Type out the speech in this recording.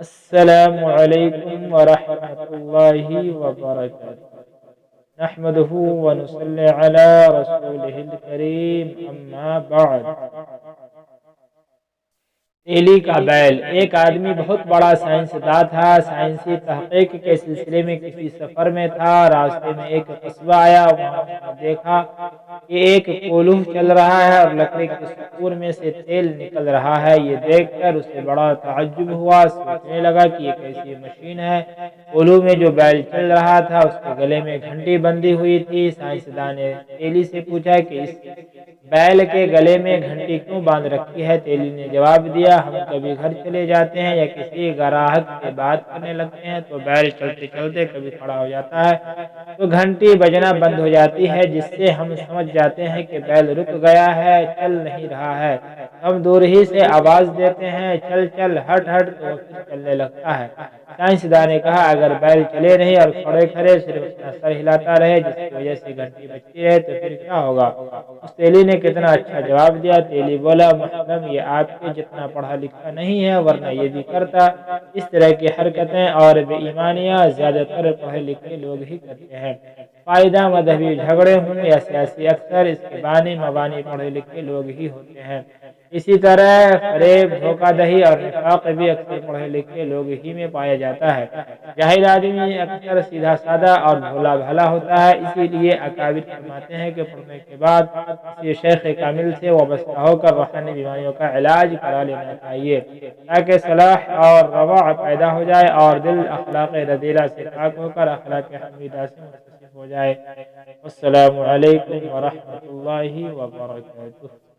السلام علیکم ورحمۃ اللہ وبرکاتہ، نحمده ونصلی علی رسولہ الکریم، اما بعد۔ تیلی کا بیل۔ ایک آدمی بہت بڑا سائنسداں تھا۔ سائنسی تحقیق کے سلسلے میں کسی سفر میں تھا۔ راستے میں ایک قصبہ آیا، وہاں اس نے دیکھا کہ ایک کولوہ چل رہا ہے اور لکڑی کے سکور میں سے تیل نکل رہا ہے۔ یہ دیکھ کر اسے بڑا تعجب ہوا، سوچنے لگا کہ یہ کیسی مشین ہے۔ کولوہ میں جو بیل چل رہا تھا اس کے گلے میں گھنٹی بندھی ہوئی تھی۔ سائنسداں نے تیلی سے پوچھا کہ اس بیل کے گلے میں گھنٹی کیوں باندھ رکھی ہے؟ تیلی نے جواب دیا، ہم کبھی گھر چلے جاتے ہیں یا کسی گراہک سے بات کرنے لگتے ہیں تو بیل چلتے چلتے کبھی کھڑا ہو جاتا ہے تو گھنٹی بجنا بند ہو جاتی ہے، جس سے ہم سمجھ جاتے ہیں کہ بیل رک گیا ہے، چل نہیں رہا ہے۔ ہم دور ہی سے آواز دیتے ہیں، چل چل، ہٹ ہٹ، تو وہ پھر چلنے لگتا ہے۔ سائنسداں نے کہا، اگر بیل چلے نہیں اور کھڑے کھڑے صرف اپنا سر ہلاتا رہے جس کی وجہ سے گھنٹی بجتی رہے تو پھر کیا ہوگا؟ اس تیلی نے کتنا اچھا جواب دیا۔ تیلی بولا، محترم، یہ آپ کے جتنا پڑھا لکھا نہیں ہے، ورنہ یہ بھی کرتا۔ اس طرح کی حرکتیں اور بے ایمانیاں زیادہ تر پڑھے لکھے لوگ ہی کرتے ہیں۔ فائدہ مذہبی جھگڑے ہوں یا سیاسی، اکثر اس کے بانی مبانی پڑھے لکھے لوگ ہی ہوتے ہیں۔ اسی طرح فریب، دھوکہ دہی اور نفاق بھی اکثر پڑھے لکھے لوگ ہی میں پایا جاتا ہے۔ جاہل آدمی اکثر سیدھا سادہ اور بھولا بھالا ہوتا ہے، اسی لیے اکابر فرماتے ہیں کہ پڑھنے کے بعد کسی شیخ کامل سے وابستہ ہو کر روحانی بیماریوں کا علاج کرا لینا چاہیے، تاکہ صلاح اور رواع پیدا ہو جائے اور دل اخلاق رذیلہ سے پاک ہو کر اخلاق حمیدہ سے متصف ہو جائے۔ السلام علیکم ورحمۃ اللہ وبرکاتہ۔